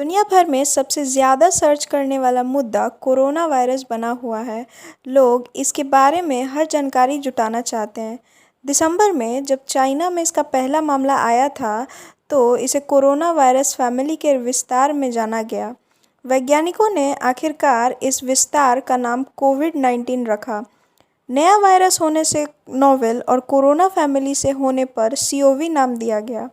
दुनिया भर में सबसे ज़्यादा सर्च करने वाला मुद्दा कोरोना वायरस बना हुआ है। लोग इसके बारे में हर जानकारी जुटाना चाहते हैं। दिसंबर में जब चाइना में इसका पहला मामला आया था, तो इसे कोरोना वायरस फैमिली के विस्तार में जाना गया। वैज्ञानिकों ने आखिरकार इस विस्तार का नाम कोविड-19 रखा। नया वायरस होने से नोवेल और कोरोना फैमिली से होने पर सीओवी नाम दिया गया।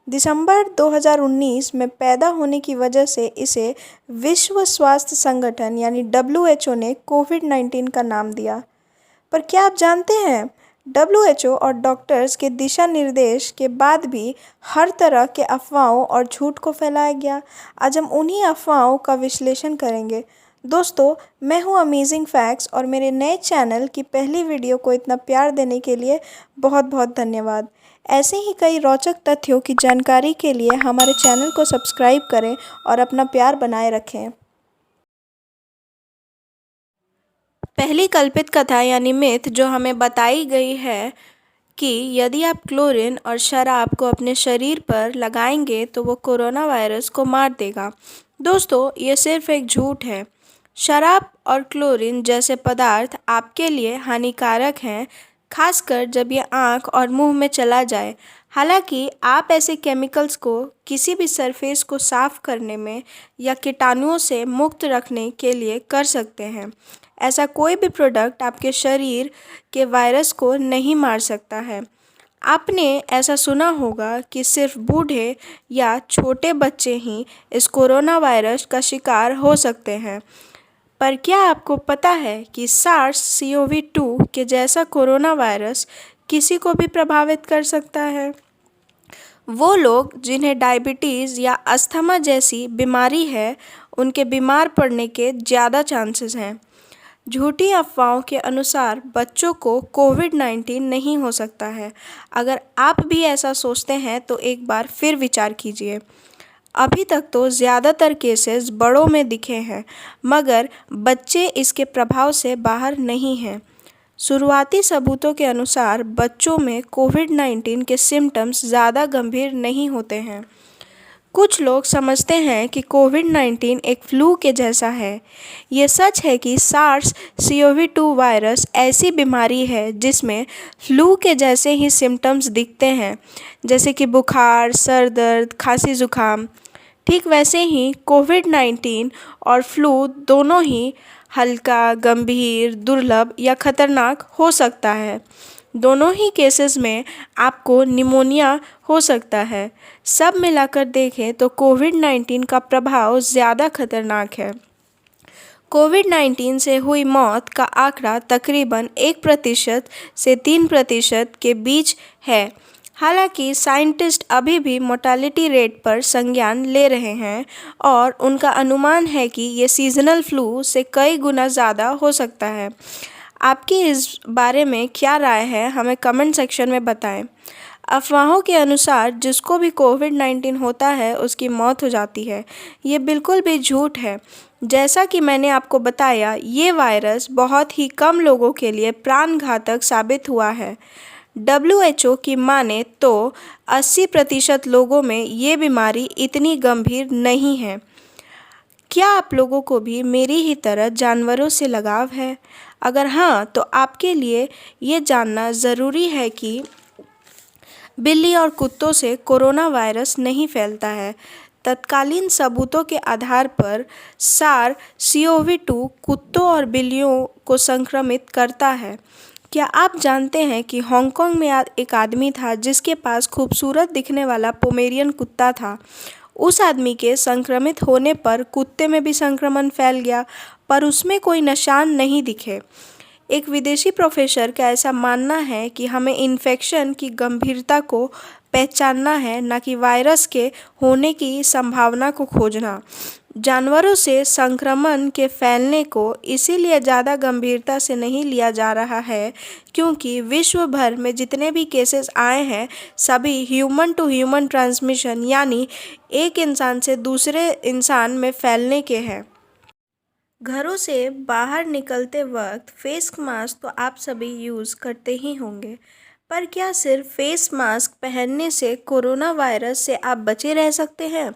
दिसंबर 2019 में पैदा होने की वजह से इसे विश्व स्वास्थ्य संगठन यानी डब्ल्यूएचओ ने कोविड-19 का नाम दिया। पर क्या आप जानते हैं, डब्ल्यूएचओ और डॉक्टर्स के दिशा निर्देश के बाद भी हर तरह के अफवाहों और झूठ को फैलाया गया। आज हम उन्हीं अफवाहों का विश्लेषण करेंगे। दोस्तों, मैं हूं अमेजिंग फैक्ट्स और मेरे नए चैनल की पहली वीडियो को इतना प्यार देने के लिए बहुत बहुत धन्यवाद। ऐसे ही कई रोचक तथ्यों की जानकारी के लिए हमारे चैनल को सब्सक्राइब करें और अपना प्यार बनाए रखें। पहली कल्पित कथा यानी मिथ जो हमें बताई गई है कि यदि आप क्लोरीन और शराब को अपने शरीर पर लगाएंगे तो वो कोरोना वायरस को मार देगा। दोस्तों, ये सिर्फ एक झूठ है। शराब और क्लोरीन जैसे पदार्थ आपके लिए हानिकारक हैं, खासकर जब ये आँख और मुंह में चला जाए। हालांकि आप ऐसे केमिकल्स को किसी भी सरफेस को साफ करने में या कीटाणुओं से मुक्त रखने के लिए कर सकते हैं। ऐसा कोई भी प्रोडक्ट आपके शरीर के वायरस को नहीं मार सकता है। आपने ऐसा सुना होगा कि सिर्फ बूढ़े या छोटे बच्चे ही इस कोरोना वायरस का शिकार हो सकते हैं। पर क्या आपको पता है कि SARS-CoV-2 के जैसा कोरोना वायरस किसी को भी प्रभावित कर सकता है? वो लोग जिन्हें डायबिटीज़ या अस्थमा जैसी बीमारी है, उनके बीमार पड़ने के ज़्यादा चांसेस हैं। झूठी अफवाहों के अनुसार बच्चों को कोविड-19 नहीं हो सकता है। अगर आप भी ऐसा सोचते हैं तो एक बार फिर विचार कीजिए। अभी तक तो ज़्यादातर केसेस बड़ों में दिखे हैं, मगर बच्चे इसके प्रभाव से बाहर नहीं हैं। शुरुआती सबूतों के अनुसार बच्चों में कोविड-19 के सिम्टम्स ज़्यादा गंभीर नहीं होते हैं। कुछ लोग समझते हैं कि कोविड-19 एक फ्लू के जैसा है। ये सच है कि SARS-CoV-2 वायरस ऐसी बीमारी है जिसमें फ्लू के जैसे ही सिम्टम्स दिखते हैं, जैसे कि बुखार, सर दर्द, खांसी, जुकाम। ठीक वैसे ही कोविड-19 और फ्लू दोनों ही हल्का, गंभीर, दुर्लभ या खतरनाक हो सकता है। दोनों ही केसेस में आपको निमोनिया हो सकता है। सब मिलाकर देखें तो कोविड-19 का प्रभाव ज़्यादा खतरनाक है। कोविड-19 से हुई मौत का आंकड़ा तकरीबन 1% से 3% के बीच है। हालांकि साइंटिस्ट अभी भी मोर्टालिटी रेट पर संज्ञान ले रहे हैं और उनका अनुमान है कि ये सीजनल फ्लू से कई गुना ज़्यादा हो सकता है। आपकी इस बारे में क्या राय है, हमें कमेंट सेक्शन में बताएं। अफवाहों के अनुसार जिसको भी कोविड-19 होता है उसकी मौत हो जाती है। ये बिल्कुल भी झूठ है। जैसा कि मैंने आपको बताया, ये वायरस बहुत ही कम लोगों के लिए प्राणघातक साबित हुआ है। डब्ल्यूएचओ की माने तो 80% लोगों में ये बीमारी इतनी गंभीर नहीं है। क्या आप लोगों को भी मेरी ही तरह जानवरों से लगाव है? अगर हाँ, तो आपके लिए ये जानना ज़रूरी है कि बिल्ली और कुत्तों से कोरोना वायरस नहीं फैलता है। तत्कालीन सबूतों के आधार पर SARS-CoV-2 कुत्तों और बिल्लियों को संक्रमित करता है। क्या आप जानते हैं कि हांगकांग में एक आदमी था जिसके पास खूबसूरत दिखने वाला पोमेरियन कुत्ता था। उस आदमी के संक्रमित होने पर कुत्ते में भी संक्रमण फैल गया, पर उसमें कोई निशान नहीं दिखे। एक विदेशी प्रोफेसर का ऐसा मानना है कि हमें इन्फेक्शन की गंभीरता को पहचानना है, न कि वायरस के होने की संभावना को खोजना। जानवरों से संक्रमण के फैलने को इसीलिए ज़्यादा गंभीरता से नहीं लिया जा रहा है क्योंकि विश्व भर में जितने भी केसेस आए हैं, सभी ह्यूमन टू ह्यूमन ट्रांसमिशन यानी एक इंसान से दूसरे इंसान में फैलने के हैं। घरों से बाहर निकलते वक्त फेस मास्क तो आप सभी यूज़ करते ही होंगे, पर क्या सिर्फ फेस मास्क पहनने से कोरोना वायरस से आप बचे रह सकते हैं?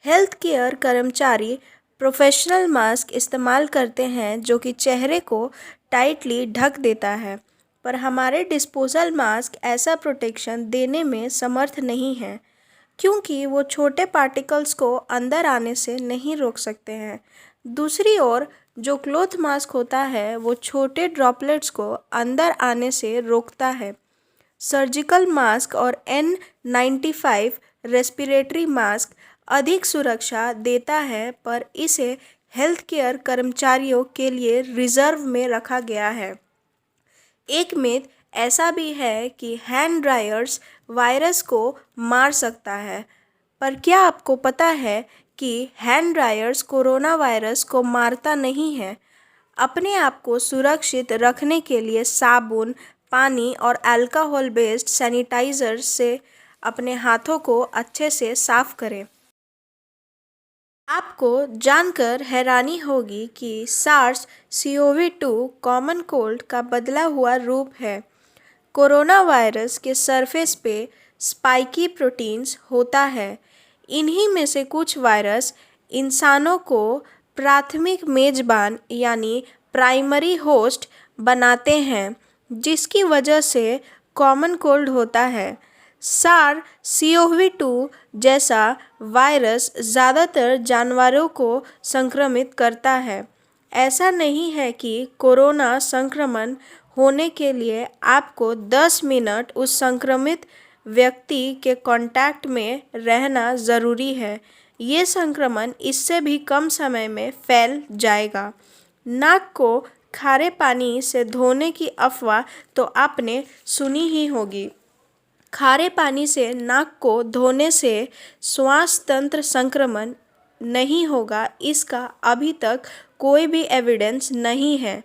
हेल्थ केयर कर्मचारी प्रोफेशनल मास्क इस्तेमाल करते हैं जो कि चेहरे को टाइटली ढक देता है, पर हमारे डिस्पोजल मास्क ऐसा प्रोटेक्शन देने में समर्थ नहीं हैं क्योंकि वो छोटे पार्टिकल्स को अंदर आने से नहीं रोक सकते हैं। दूसरी ओर जो क्लॉथ मास्क होता है वो छोटे ड्रॉपलेट्स को अंदर आने से रोकता है। सर्जिकल मास्क और N95 रेस्पिरेटरी मास्क अधिक सुरक्षा देता है, पर इसे हेल्थ केयर कर्मचारियों के लिए रिजर्व में रखा गया है। एक मिथ ऐसा भी है कि हैंड ड्रायर्स वायरस को मार सकता है, पर क्या आपको पता है कि हैंड ड्रायर्स कोरोना वायरस को मारता नहीं है? अपने आप को सुरक्षित रखने के लिए साबुन, पानी और अल्कोहल बेस्ड सैनिटाइज़र से अपने हाथों को अच्छे से साफ करें। आपको जानकर हैरानी होगी कि SARS-CoV-2 कॉमन कोल्ड का बदला हुआ रूप है। कोरोना वायरस के सरफेस पे स्पाइकी प्रोटीन्स होता है। इन्हीं में से कुछ वायरस इंसानों को प्राथमिक मेजबान यानी प्राइमरी होस्ट बनाते हैं, जिसकी वजह से कॉमन कोल्ड होता है। SARS-CoV-2 जैसा वायरस ज़्यादातर जानवरों को संक्रमित करता है। ऐसा नहीं है कि कोरोना संक्रमण होने के लिए आपको 10 मिनट उस संक्रमित व्यक्ति के कांटेक्ट में रहना ज़रूरी है। ये संक्रमण इससे भी कम समय में फैल जाएगा। नाक को खारे पानी से धोने की अफवाह तो आपने सुनी ही होगी। खारे पानी से नाक को धोने से श्वास तंत्र संक्रमण नहीं होगा, इसका अभी तक कोई भी एविडेंस नहीं है।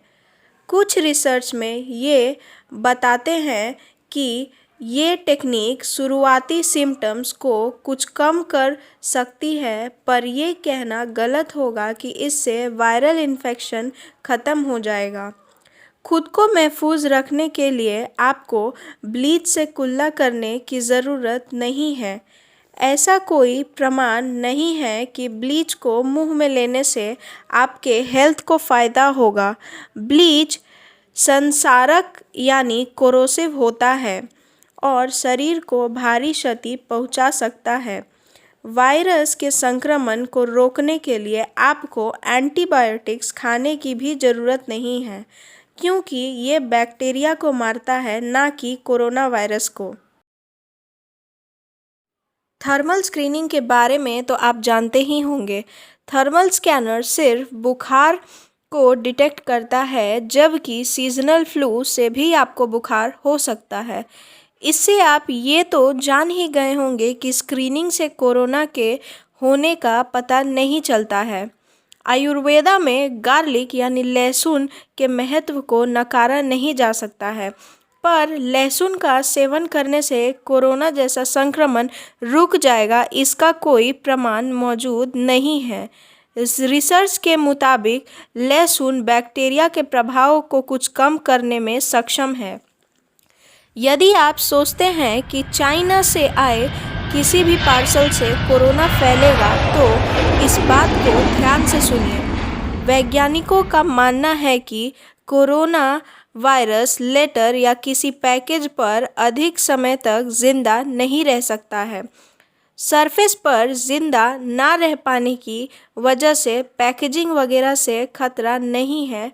कुछ रिसर्च में ये बताते हैं कि ये टेक्निक शुरुआती सिम्टम्स को कुछ कम कर सकती है, पर यह कहना गलत होगा कि इससे वायरल इन्फेक्शन ख़त्म हो जाएगा। खुद को महफूज रखने के लिए आपको ब्लीच से कुल्ला करने की ज़रूरत नहीं है। ऐसा कोई प्रमाण नहीं है कि ब्लीच को मुंह में लेने से आपके हेल्थ को फ़ायदा होगा। ब्लीच संसारक यानी कोरोसिव होता है और शरीर को भारी क्षति पहुंचा सकता है। वायरस के संक्रमण को रोकने के लिए आपको एंटीबायोटिक्स खाने की भी ज़रूरत नहीं है, क्योंकि ये बैक्टीरिया को मारता है, ना कि कोरोना वायरस को। थर्मल स्क्रीनिंग के बारे में तो आप जानते ही होंगे। थर्मल स्कैनर सिर्फ बुखार को डिटेक्ट करता है, जबकि सीजनल फ्लू से भी आपको बुखार हो सकता है। इससे आप ये तो जान ही गए होंगे कि स्क्रीनिंग से कोरोना के होने का पता नहीं चलता है। आयुर्वेदा में गार्लिक यानी लहसुन के महत्व को नकारा नहीं जा सकता है, पर लहसुन का सेवन करने से कोरोना जैसा संक्रमण रुक जाएगा, इसका कोई प्रमाण मौजूद नहीं है। इस रिसर्च के मुताबिक लहसुन बैक्टीरिया के प्रभाव को कुछ कम करने में सक्षम है। यदि आप सोचते हैं कि चाइना से आए किसी भी पार्सल से कोरोना फैलेगा, तो इस बात को ध्यान से सुनिए। वैज्ञानिकों का मानना है कि कोरोना वायरस लेटर या किसी पैकेज पर अधिक समय तक जिंदा नहीं रह सकता है। सरफेस पर जिंदा ना रह पाने की वजह से पैकेजिंग वगैरह से खतरा नहीं है,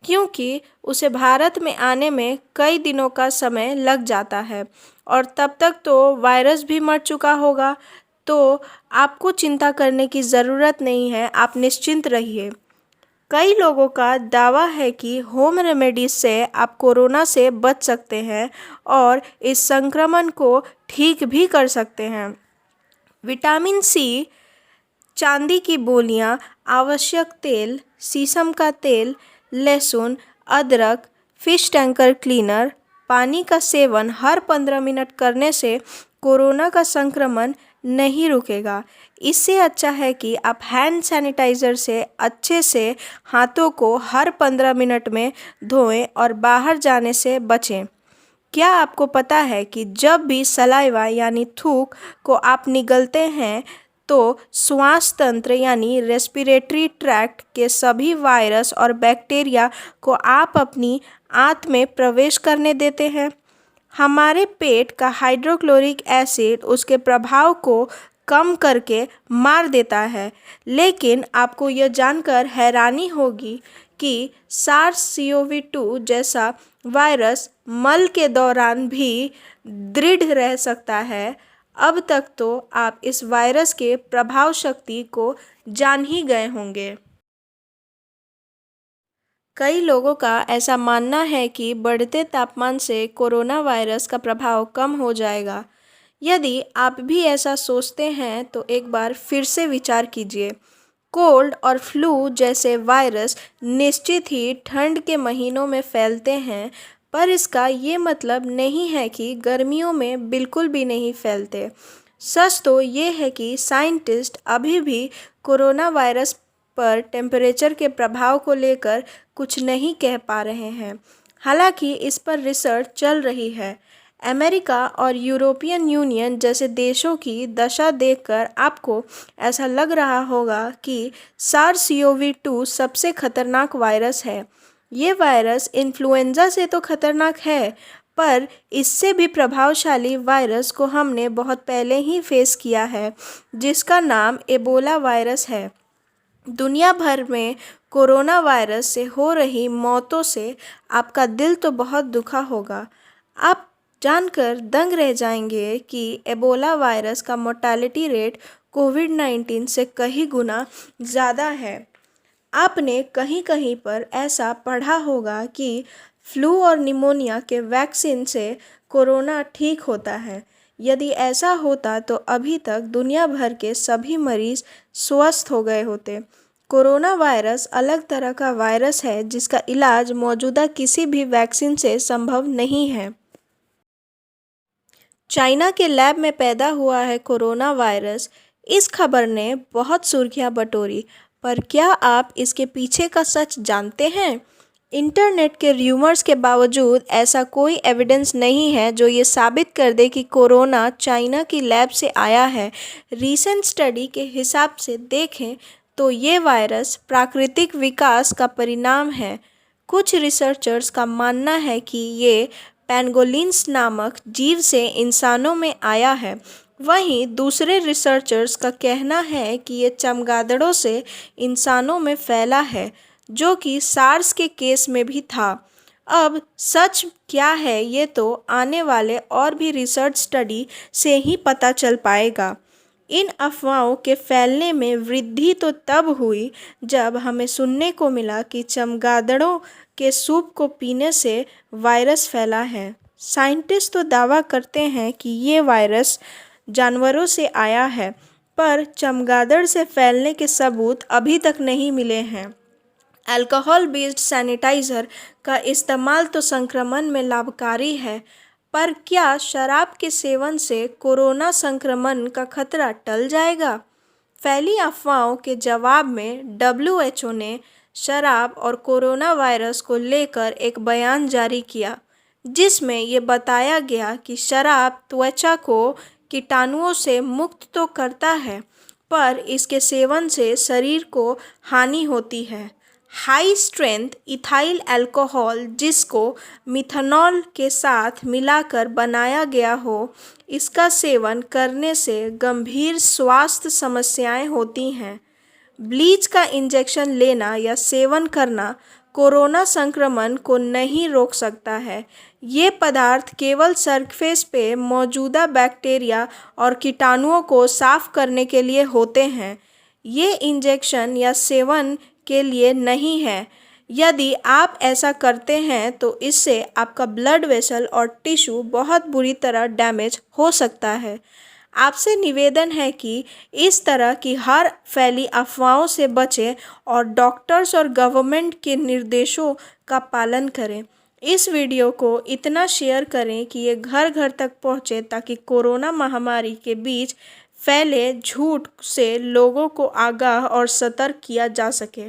क्योंकि उसे भारत में आने में कई दिनों का समय लग जाता है और तब तक तो वायरस भी मर चुका होगा। तो आपको चिंता करने की ज़रूरत नहीं है, आप निश्चिंत रहिए। कई लोगों का दावा है कि होम रेमेडीज से आप कोरोना से बच सकते हैं और इस संक्रमण को ठीक भी कर सकते हैं। विटामिन सी, चांदी की गोलियां, आवश्यक तेल, शीशम का तेल, लहसुन, अदरक, फिश टैंकर क्लीनर, पानी का सेवन हर 15 मिनट करने से कोरोना का संक्रमण नहीं रुकेगा। इससे अच्छा है कि आप हैंड सैनिटाइज़र से अच्छे से हाथों को हर 15 मिनट में धोएं और बाहर जाने से बचें। क्या आपको पता है कि जब भी सलाइवा यानी थूक को आप निगलते हैं तो श्वास तंत्र यानी रेस्पिरेटरी ट्रैक्ट के सभी वायरस और बैक्टीरिया को आप अपनी आंत में प्रवेश करने देते हैं। हमारे पेट का हाइड्रोक्लोरिक एसिड उसके प्रभाव को कम करके मार देता है। लेकिन आपको यह जानकर हैरानी होगी कि SARS-CoV-2 जैसा वायरस मल के दौरान भी दृढ़ रह सकता है। अब तक तो आप इस वायरस के प्रभाव शक्ति को जान ही गए होंगे। कई लोगों का ऐसा मानना है कि बढ़ते तापमान से कोरोना वायरस का प्रभाव कम हो जाएगा। यदि आप भी ऐसा सोचते हैं तो एक बार फिर से विचार कीजिए। कोल्ड और फ्लू जैसे वायरस निश्चित ही ठंड के महीनों में फैलते हैं, पर इसका ये मतलब नहीं है कि गर्मियों में बिल्कुल भी नहीं फैलते। सच तो ये है कि साइंटिस्ट अभी भी कोरोना वायरस पर टेम्परेचर के प्रभाव को लेकर कुछ नहीं कह पा रहे हैं। हालांकि इस पर रिसर्च चल रही है। अमेरिका और यूरोपियन यूनियन जैसे देशों की दशा देखकर आपको ऐसा लग रहा होगा कि SARS-CoV-2 सबसे खतरनाक वायरस है। ये वायरस इन्फ्लुएंजा से तो खतरनाक है, पर इससे भी प्रभावशाली वायरस को हमने बहुत पहले ही फेस किया है, जिसका नाम एबोला वायरस है। दुनिया भर में कोरोना वायरस से हो रही मौतों से आपका दिल तो बहुत दुखा होगा। आप जानकर दंग रह जाएंगे कि एबोला वायरस का मोर्टालिटी रेट कोविड-19 से कई गुना ज़्यादा है। आपने कहीं कहीं पर ऐसा पढ़ा होगा कि फ्लू और निमोनिया के वैक्सीन से कोरोना ठीक होता है। यदि ऐसा होता तो अभी तक दुनिया भर के सभी मरीज स्वस्थ हो गए होते। कोरोना वायरस अलग तरह का वायरस है जिसका इलाज मौजूदा किसी भी वैक्सीन से संभव नहीं है। चाइना के लैब में पैदा हुआ है कोरोना वायरस। इस खबर ने बहुत सुर्खियां बटोरी, पर क्या आप इसके पीछे का सच जानते हैं? इंटरनेट के र्यूमर्स के बावजूद ऐसा कोई एविडेंस नहीं है जो ये साबित कर दे कि कोरोना चाइना की लैब से आया है। रीसेंट स्टडी के हिसाब से देखें तो ये वायरस प्राकृतिक विकास का परिणाम है। कुछ रिसर्चर्स का मानना है कि ये पेंगोलिन्स नामक जीव से इंसानों में आया है। वहीं दूसरे रिसर्चर्स का कहना है कि ये चमगादड़ों से इंसानों में फैला है, जो कि सार्स के केस में भी था। अब सच क्या है ये तो आने वाले और भी रिसर्च स्टडी से ही पता चल पाएगा। इन अफवाहों के फैलने में वृद्धि तो तब हुई जब हमें सुनने को मिला कि चमगादड़ों के सूप को पीने से वायरस फैला है। साइंटिस्ट तो दावा करते हैं कि ये वायरस जानवरों से आया है, पर चमगादड़ से फैलने के सबूत अभी तक नहीं मिले हैं। अल्कोहल बेस्ड सैनिटाइज़र का इस्तेमाल तो संक्रमण में लाभकारी है, पर क्या शराब के सेवन से कोरोना संक्रमण का खतरा टल जाएगा? फैली अफवाहों के जवाब में WHO ने शराब और कोरोना वायरस को लेकर एक बयान जारी किया, जिसमें ये बताया गया कि शराब त्वचा को कीटाणुओं से मुक्त तो करता है, पर इसके सेवन से शरीर को हानि होती है। हाई स्ट्रेंथ इथाइल अल्कोहल, जिसको मिथनॉल के साथ मिलाकर बनाया गया हो, इसका सेवन करने से गंभीर स्वास्थ्य समस्याएं होती हैं। ब्लीच का इंजेक्शन लेना या सेवन करना कोरोना संक्रमण को नहीं रोक सकता है। ये पदार्थ केवल सरफेस पे मौजूदा बैक्टीरिया और कीटाणुओं को साफ करने के लिए होते हैं। ये इंजेक्शन या सेवन के लिए नहीं है। यदि आप ऐसा करते हैं तो इससे आपका ब्लड वेसल और टिश्यू बहुत बुरी तरह डैमेज हो सकता है। आपसे निवेदन है कि इस तरह की हर फैली अफवाहों से बचें और डॉक्टर्स और गवर्नमेंट के निर्देशों का पालन करें। इस वीडियो को इतना शेयर करें कि ये घर घर तक पहुँचे, ताकि कोरोना महामारी के बीच फैले झूठ से लोगों को आगाह और सतर्क किया जा सके।